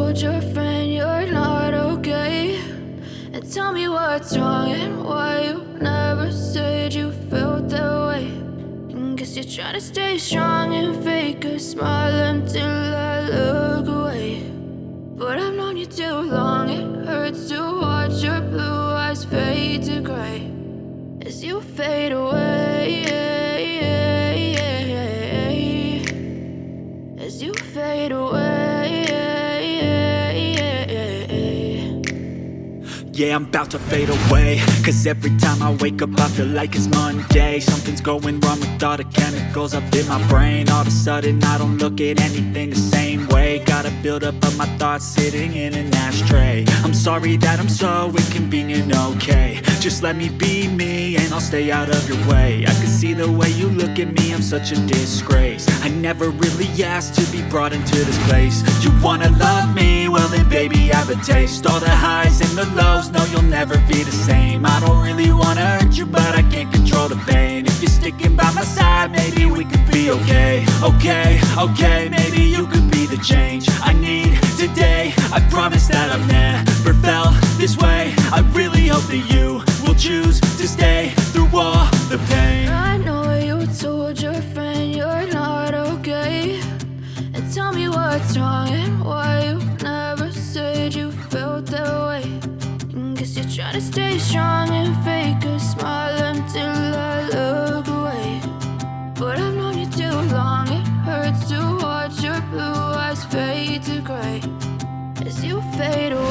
told your friend you're not okay? And tell me what's wrong and why you never said you felt that way. And guess you're trying to stay strong and fake a smile until I look away. But I've known you too long, it hurts to watch your blue eyes fade to gray as you fade away, as you fade away. Yeah, I'm about to fade away, cause every time I wake up I feel like it's Monday. Something's going wrong with all the chemicals up in my brain. All of a sudden I don't look at anything the same way. Got a buildup of my thoughts sitting in an ashtray. I'm sorry that I'm so inconvenient, okay? Just let me be me and I'll stay out of your way. I can see the way you look at me, I'm such a disgrace. I never really asked to be brought into this place. You wanna love me? Well then baby, have a taste. All the highs and the lows, no, you'll never be the same. I don't really wanna hurt you, but I can't control the pain. If you're sticking by my side, maybe we could be okay. Okay, maybe you could be the change I need today. I promise that I've never felt this way. I really hope that you will choose to stay through all the pain. I know you told your friend you're not okay. And tell me what's wrong and why you never said you felt that way. And guess you're trying to stay strong and fake a smile until I look away. But I've known you too long, it hurts to watch your blue eyes fade to gray as you fade away.